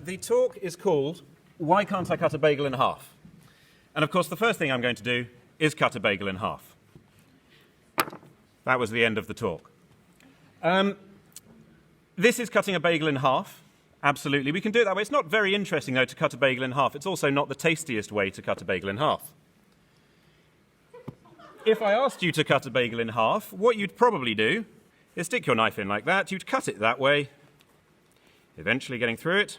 The talk is called, Why Can't I Cut a Bagel in Half? And of course, the first thing I'm going to do is cut a bagel in half. That was the end of the talk. This is cutting a bagel in half. Absolutely, we can do it that way. It's not very interesting, though, to cut a bagel in half. It's also not the tastiest way to cut a bagel in half. If I asked you to cut a bagel in half, what you'd probably do is stick your knife in like that. You'd cut it that way, eventually getting through it.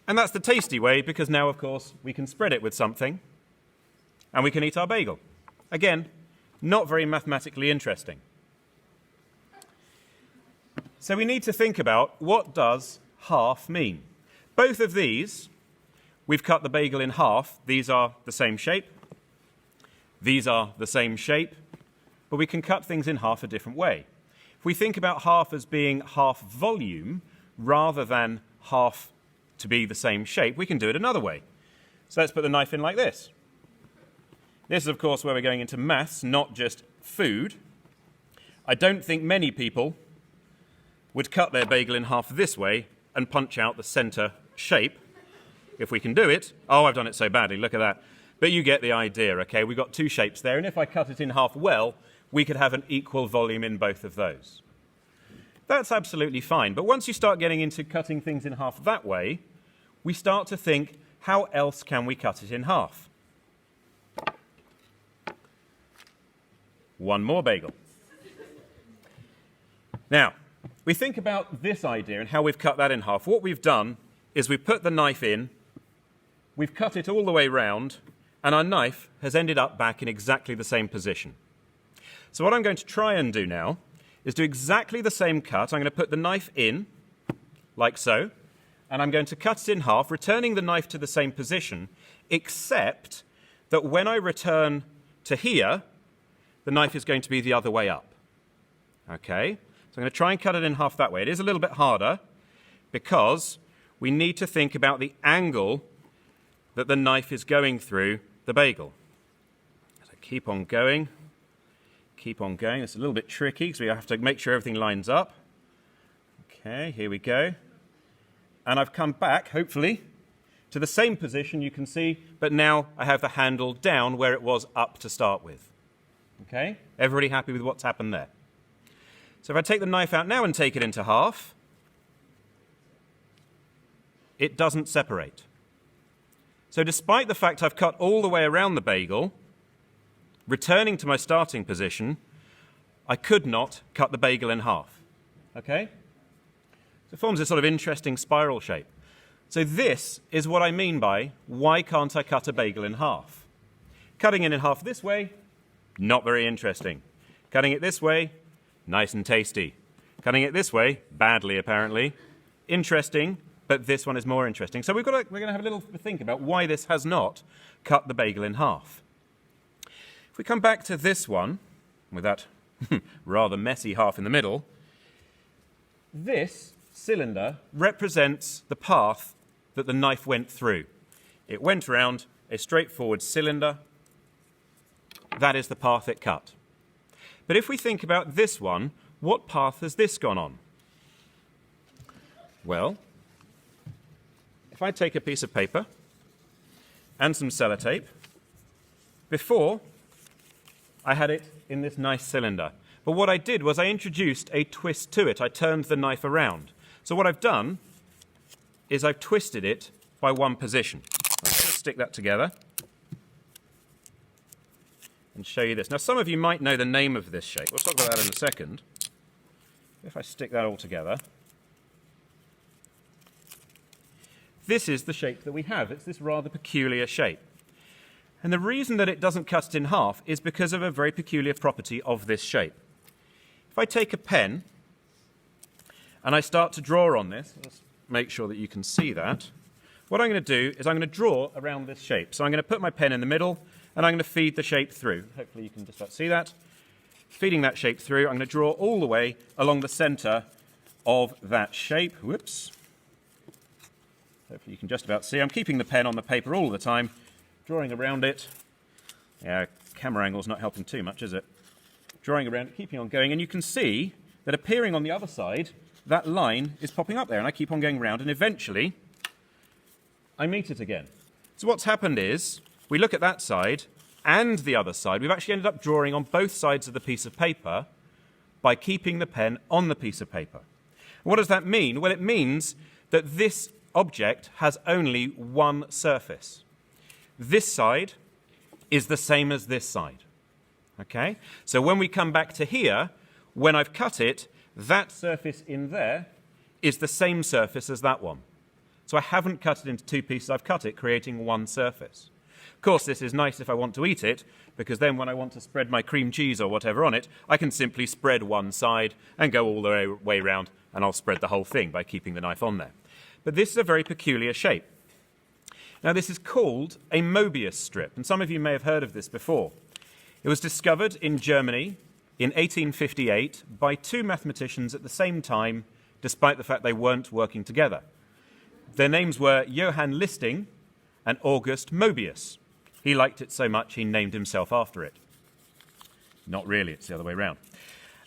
And that's the tasty way, because now, of course, we can spread it with something, and we can eat our bagel. Again, not very mathematically interesting. So we need to think about, what does half mean? Both of these, we've cut the bagel in half. These are the same shape. These are the same shape. But we can cut things in half a different way. If we think about half as being half volume, rather than half to be the same shape, we can do it another way. So let's put the knife in like this. This is, of course, where we're going into maths, not just food. I don't think many people would cut their bagel in half this way and punch out the center shape. If we can do it. Oh, I've done it so badly, look at that. But you get the idea, okay? We've got two shapes there, and if I cut it in half well, we could have an equal volume in both of those. That's absolutely fine. But once you start getting into cutting things in half that way, we start to think, how else can we cut it in half? One more bagel. Now, we think about this idea and how we've cut that in half. What we've done is we've put the knife in, we've cut it all the way round, and our knife has ended up back in exactly the same position. So what I'm going to try and do now is do exactly the same cut. I'm going to put the knife in, like so, and I'm going to cut it in half, returning the knife to the same position, except that when I return to here, the knife is going to be the other way up. Okay? So I'm going to try and cut it in half that way. It is a little bit harder because we need to think about the angle that the knife is going through the bagel. So keep on going. Keep on going. It's a little bit tricky because we have to make sure everything lines up. Okay, here we go. And I've come back, hopefully, to the same position you can see, but now I have the handle down where it was up to start with. Okay? Everybody happy with what's happened there? So if I take the knife out now and take it into half, it doesn't separate. So despite the fact I've cut all the way around the bagel, returning to my starting position, I could not cut the bagel in half. Okay? So it forms this sort of interesting spiral shape. So this is what I mean by, why can't I cut a bagel in half? Cutting it in half this way, not very interesting. Cutting it this way, nice and tasty. Cutting it this way, badly apparently. Interesting, but this one is more interesting. So we're going to have a little think about why this has not cut the bagel in half. If we come back to this one, with that rather messy half in the middle, this cylinder represents the path that the knife went through. It went around a straightforward cylinder. That is the path it cut. But if we think about this one, what path has this gone on? Well, if I take a piece of paper and some sellotape, before I had it in this nice cylinder. But what I did was I introduced a twist to it. I turned the knife around. So what I've done is I've twisted it by one position. Let's just stick that together and show you this. Now, some of you might know the name of this shape. We'll talk about that in a second. If I stick that all together, this is the shape that we have. It's this rather peculiar shape. And the reason that it doesn't cut it in half is because of a very peculiar property of this shape. If I take a pen and I start to draw on this, let's make sure that you can see that, what I'm going to do is I'm going to draw around this shape. So I'm going to put my pen in the middle and I'm going to feed the shape through. Hopefully you can just about see that. Feeding that shape through, I'm going to draw all the way along the center of that shape. Whoops. Hopefully you can just about see. I'm keeping the pen on the paper all the time, drawing around it. Yeah, camera angle's not helping too much, is it? Drawing around it, keeping on going, and you can see that appearing on the other side, that line is popping up there, and I keep on going round, and eventually I meet it again. So what's happened is, we look at that side and the other side. We've actually ended up drawing on both sides of the piece of paper by keeping the pen on the piece of paper. What does that mean? Well, it means that this object has only one surface. This side is the same as this side. Okay? So when we come back to here, when I've cut it, that surface in there is the same surface as that one. So I haven't cut it into two pieces, I've cut it, creating one surface. Of course, this is nice if I want to eat it, because then when I want to spread my cream cheese or whatever on it, I can simply spread one side and go all the way around, and I'll spread the whole thing by keeping the knife on there. But this is a very peculiar shape. Now, this is called a Mobius strip, and some of you may have heard of this before. It was discovered in Germany in 1858 by two mathematicians at the same time, despite the fact they weren't working together. Their names were Johann Listing and August Mobius. He liked it so much he named himself after it. Not really, it's the other way around.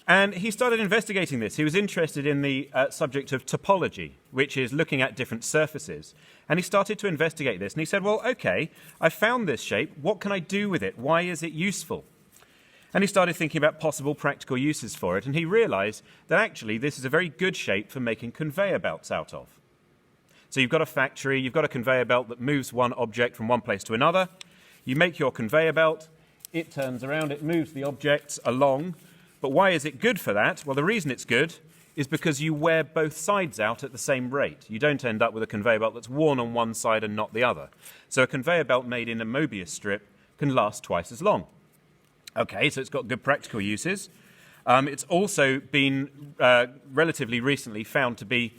And he started investigating this. He was interested in the subject of topology, which is looking at different surfaces. And he started to investigate this. And he said, well, okay, I found this shape. What can I do with it? Why is it useful? And he started thinking about possible practical uses for it. And he realized that actually this is a very good shape for making conveyor belts out of. So you've got a factory, you've got a conveyor belt that moves one object from one place to another. You make your conveyor belt, it turns around, it moves the objects along. But why is it good for that? Well, the reason it's good is because you wear both sides out at the same rate. You don't end up with a conveyor belt that's worn on one side and not the other. So a conveyor belt made in a Mobius strip can last twice as long. Okay, so it's got good practical uses. It's also been relatively recently found to be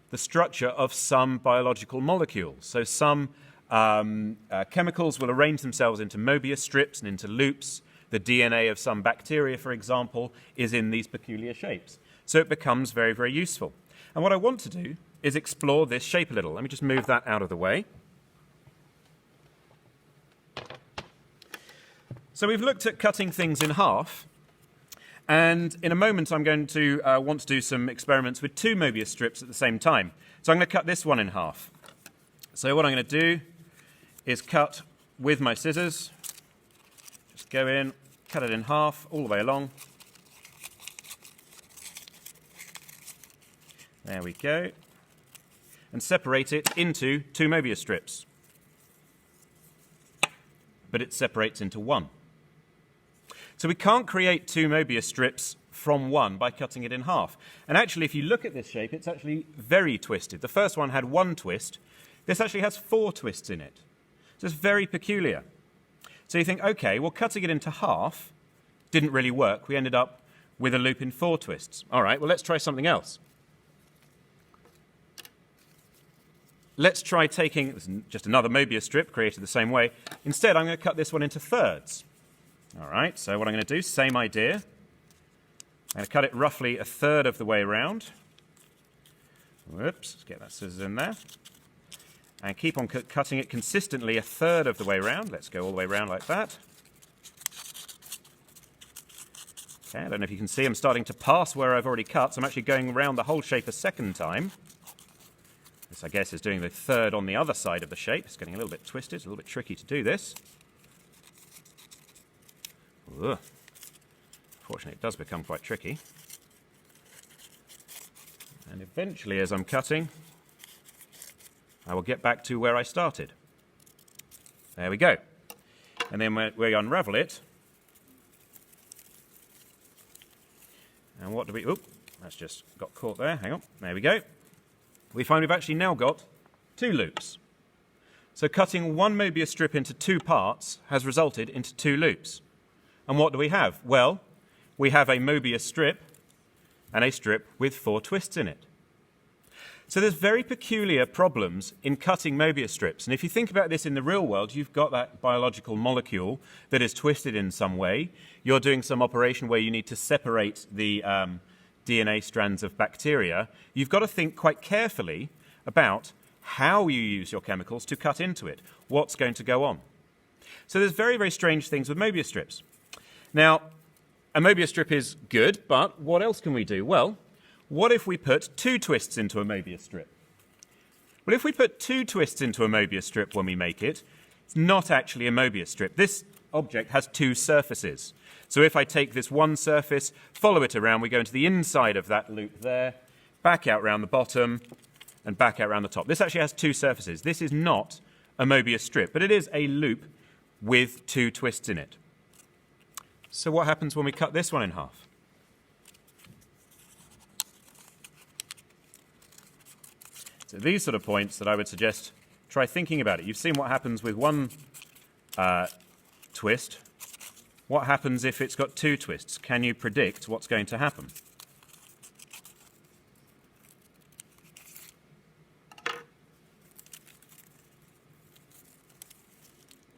the structure of some biological molecules. So some chemicals will arrange themselves into Mobius strips and into loops. The DNA of some bacteria, for example, is in these peculiar shapes. So it becomes very, very useful. And what I want to do is explore this shape a little. Let me just move that out of the way. So we've looked at cutting things in half. And in a moment, I'm going to want to do some experiments with two Mobius strips at the same time. So I'm going to cut this one in half. So what I'm going to do is cut with my scissors. Just go in, cut it in half, all the way along. There we go. And separate it into two Mobius strips. But it separates into one. So we can't create two Mobius strips from one by cutting it in half. And actually, if you look at this shape, it's actually very twisted. The first one had one twist. This actually has four twists in it. So it's very peculiar. So you think, okay, well, cutting it into half didn't really work. We ended up with a loop in four twists. All right, well, let's try something else. Let's try taking, this is just another Mobius strip created the same way. Instead, I'm going to cut this one into thirds. All right, so what I'm going to do, same idea. I'm going to cut it roughly a third of the way around. Whoops, let's get that scissors in there. And keep on cutting it consistently a third of the way around. Let's go all the way around like that. Okay, I don't know if you can see, I'm starting to pass where I've already cut, so I'm actually going around the whole shape a second time. This, I guess, is doing the third on the other side of the shape. It's getting a little bit twisted, it's a little bit tricky to do this. Ugh. Fortunately, it does become quite tricky. And eventually, as I'm cutting, I will get back to where I started. There we go. And then we unravel it. And what do we... Oop, that's just got caught there. Hang on. There we go. We find we've actually now got two loops. So cutting one Mobius strip into two parts has resulted into two loops. And what do we have? Well, we have a Mobius strip and a strip with four twists in it. So there's very peculiar problems in cutting Mobius strips. And if you think about this in the real world, you've got that biological molecule that is twisted in some way. You're doing some operation where you need to separate the DNA strands of bacteria. You've got to think quite carefully about how you use your chemicals to cut into it. What's going to go on? So there's very, very strange things with Mobius strips. Now, a Mobius strip is good, but what else can we do? Well, What if we put 2 twists into a Mobius strip? Well, if we put 2 twists into a Mobius strip when we make it, it's not actually a Mobius strip. This object has 2 surfaces. So if I take this one surface, follow it around, we go into the inside of that loop there, back out round the bottom, and back out round the top. This actually has 2 surfaces. This is not a Mobius strip, but it is a loop with 2 twists in it. So what happens when we cut this one in half? So these sort of points that I would suggest try thinking about it. You've seen what happens with one twist. What happens if it's got 2 twists? Can you predict what's going to happen?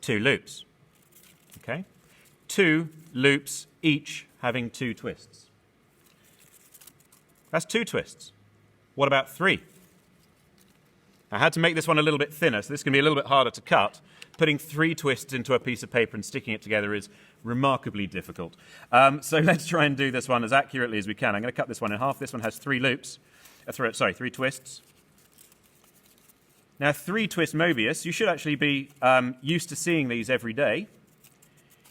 Two loops. Okay? 2 loops, each having 2 twists. That's 2 twists. What about 3? I had to make this one a little bit thinner, so this can be a little bit harder to cut. Putting 3 twists into a piece of paper and sticking it together is remarkably difficult. So let's try and do this one as accurately as we can. I'm going to cut this one in half. This one has 3 loops. 3 twists. Now, 3-twist Mobius, you should actually be used to seeing these every day.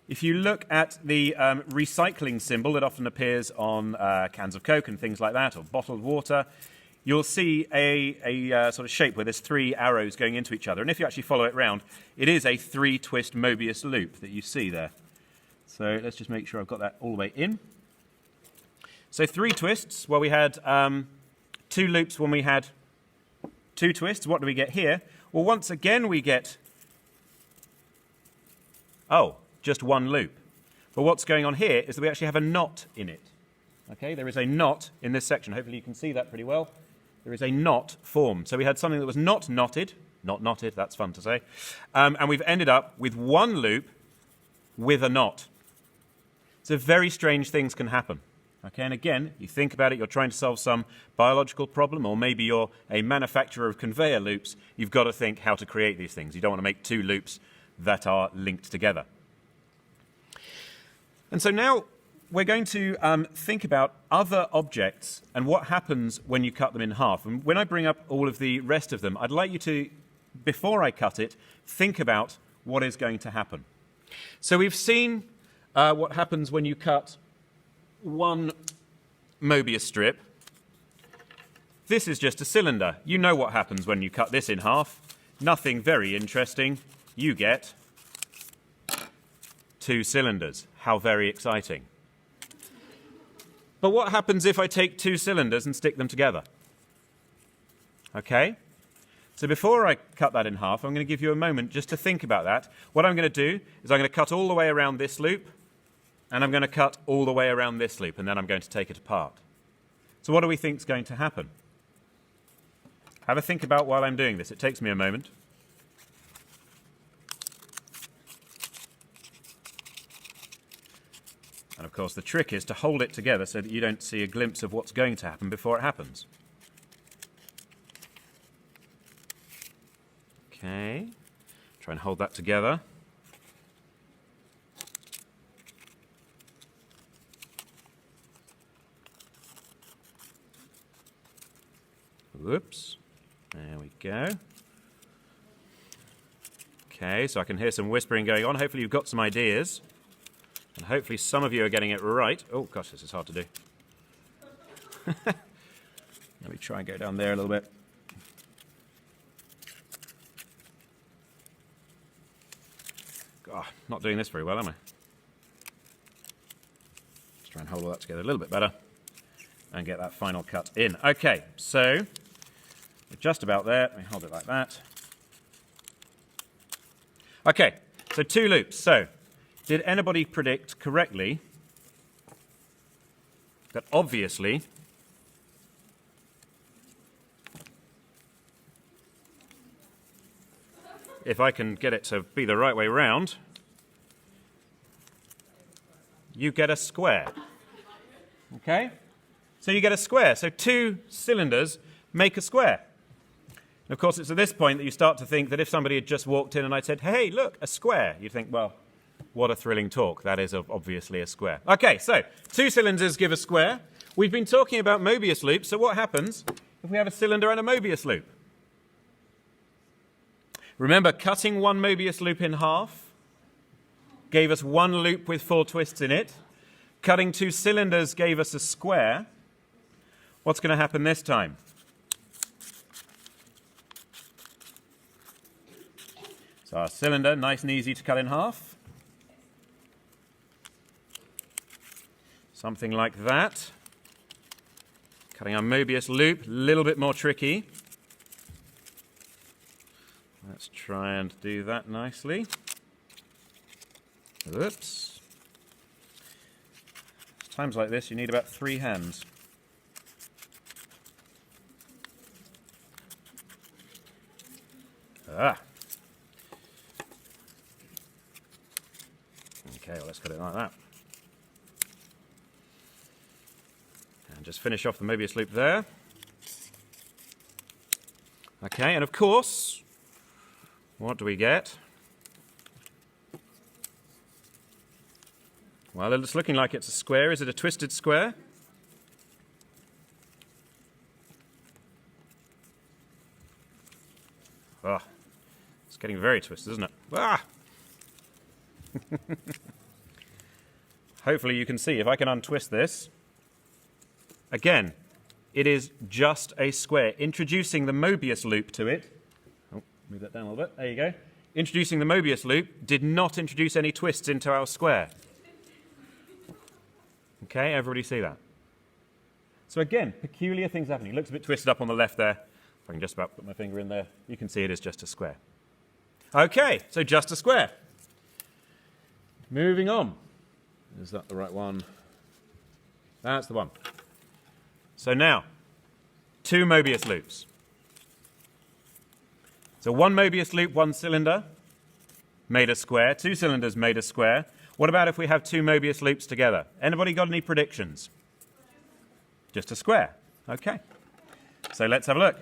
If you look at the recycling symbol that often appears on cans of Coke and things like that, or bottled water, you'll see a sort of shape where there's 3 arrows going into each other. And if you actually follow it round, it is a 3-twist Mobius loop that you see there. So let's just make sure I've got that all the way in. So 3 twists, well, we had 2 loops when we had 2 twists. What do we get here? Well, once again, we get, just 1 loop. But what's going on here is that we actually have a knot in it. Okay, there is a knot in this section. Hopefully you can see that pretty well. There is a knot formed. So we had something that was not knotted, that's fun to say, and we've ended up with 1 loop with a knot. So very strange things can happen. Okay, and again, you think about it, you're trying to solve some biological problem, or maybe you're a manufacturer of conveyor loops. You've got to think how to create these things. You don't want to make 2 loops that are linked together. And so now we're going to think about other objects and what happens when you cut them in half. And when I bring up all of the rest of them, I'd like you to, before I cut it, think about what is going to happen. So we've seen what happens when you cut one Mobius strip. This is just a cylinder. You know what happens when you cut this in half. Nothing very interesting. You get 2 cylinders. How very exciting. But what happens if I take 2 cylinders and stick them together? Okay? So before I cut that in half, I'm going to give you a moment just to think about that. What I'm going to do is I'm going to cut all the way around this loop, and I'm going to cut all the way around this loop, and then I'm going to take it apart. So what do we think is going to happen? Have a think about while I'm doing this. It takes me a moment. And of course, the trick is to hold it together so that you don't see a glimpse of what's going to happen before it happens. Okay. Try and hold that together. Whoops. There we go. Okay, so I can hear some whispering going on. Hopefully you've got some ideas. And hopefully some of you are getting it right. Oh, gosh, this is hard to do. Let me try and go down there a little bit. God, not doing this very well, am I? Let's try and hold all that together a little bit better and get that final cut in. Okay, so we're just about there. Let me hold it like that. Okay, so 2 loops. So did anybody predict correctly that obviously if I can get it to be the right way round, you get a square. Okay? So you get a square. So 2 cylinders make a square. And of course, it's at this point that you start to think that if somebody had just walked in and I said, hey, look, a square, you'd think, well, what a thrilling talk. That is obviously a square. Okay, so 2 cylinders give a square. We've been talking about Mobius loops, so what happens if we have a cylinder and a Mobius loop? Remember, cutting one Mobius loop in half gave us one loop with 4 twists in it. Cutting 2 cylinders gave us a square. What's going to happen this time? So our cylinder, nice and easy to cut in half. Something like that. Cutting our Mobius loop, a little bit more tricky. Let's try and do that nicely. Oops. Times like this, you need about 3 hands. Ah. Okay, well, let's cut it like that. And just finish off the Mobius loop there. Okay, and of course, what do we get? Well, it's looking like it's a square. Is it a twisted square? Ah, it's getting very twisted, isn't it? Ah! Hopefully you can see if I can untwist this. Again, it is just a square. Introducing the Mobius loop to it. Oh, move that down a little bit. There you go. Introducing the Mobius loop did not introduce any twists into our square. Okay, everybody see that? So again, peculiar things happening. It looks a bit twisted up on the left there. If I can just about put my finger in there, you can see it is just a square. Okay, so just a square. Moving on. Is that the right one? That's the one. So now, 2 Mobius loops. So 1 Mobius loop, 1 cylinder, made a square. 2 cylinders made a square. What about if we have 2 Mobius loops together? Anybody got any predictions? Just a square. Okay. So let's have a look.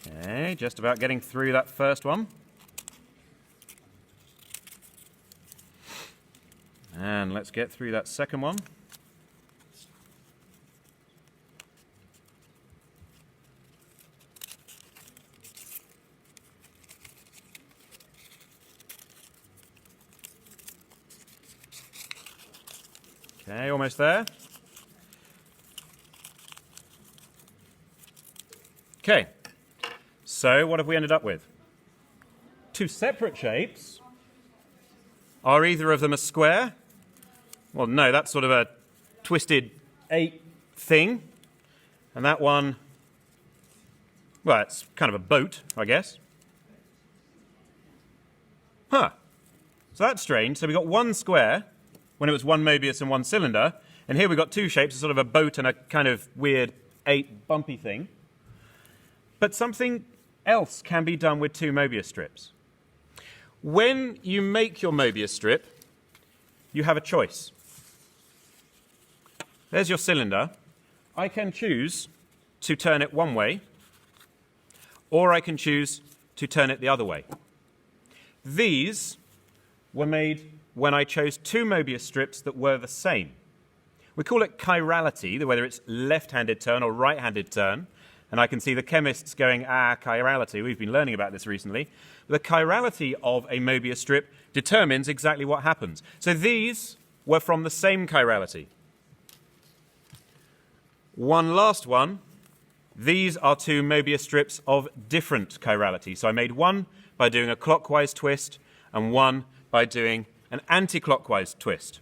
Okay, just about getting through that first one. And let's get through that second one. Okay, almost there. Okay, so what have we ended up with? 2 separate shapes. Are either of them a square? Well, no, that's sort of a twisted 8 thing. And that one, well, it's kind of a boat, I guess. Huh. So that's strange. So we got 1 square when it was 1 Mobius and 1 cylinder. And here we've got 2 shapes, sort of a boat and a kind of weird 8 bumpy thing. But something else can be done with 2 Mobius strips. When you make your Mobius strip, you have a choice. There's your cylinder. I can choose to turn it one way, or I can choose to turn it the other way. These were made when I chose 2 Mobius strips that were the same. We call it chirality, whether it's left-handed turn or right-handed turn. And I can see the chemists going, chirality. We've been learning about this recently. The chirality of a Mobius strip determines exactly what happens. So these were from the same chirality. One last one. These are 2 Mobius strips of different chirality. So I made one by doing a clockwise twist and one by doing an anti-clockwise twist.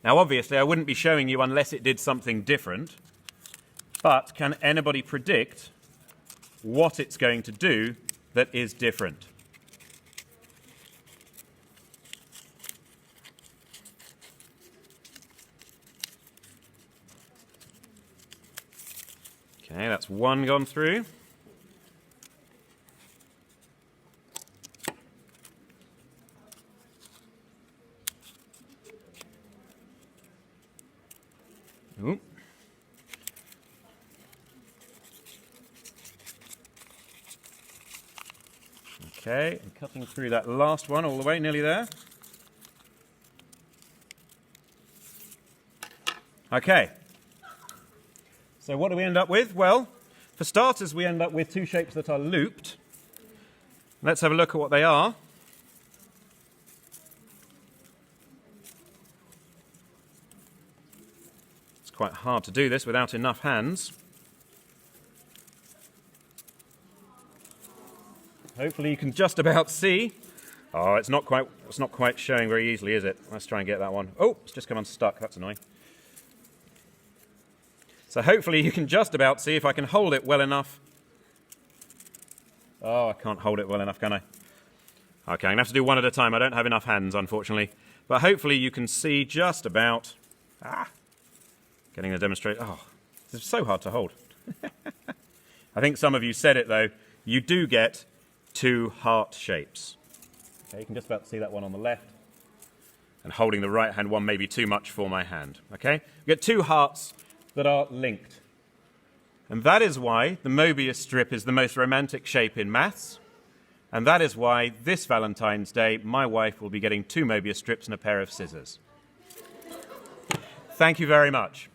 Now, obviously, I wouldn't be showing you unless it did something different. But can anybody predict what it's going to do that is different? Okay, that's 1 gone through. Ooh. Okay, and cutting through that last one all the way, nearly there. Okay. So what do we end up with? Well, for starters, we end up with two shapes that are looped. Let's have a look at what they are. It's quite hard to do this without enough hands. Hopefully you can just about see. Oh, it's not quite showing very easily, is it? Let's try and get that one. Oh, it's just come unstuck. That's annoying. So hopefully you can just about see if I can hold it well enough. Oh, I can't hold it well enough, can I? Okay, I'm going to have to do one at a time. I don't have enough hands, unfortunately. But hopefully you can see just about... Getting the demonstration... Oh, it's so hard to hold. I think some of you said it, though. You do get two heart shapes. Okay, you can just about see that one on the left. And holding the right-hand one may be too much for my hand. Okay? You get two hearts that are linked. And that is why the Mobius strip is the most romantic shape in maths. And that is why this Valentine's Day, my wife will be getting two Mobius strips and a pair of scissors. Thank you very much.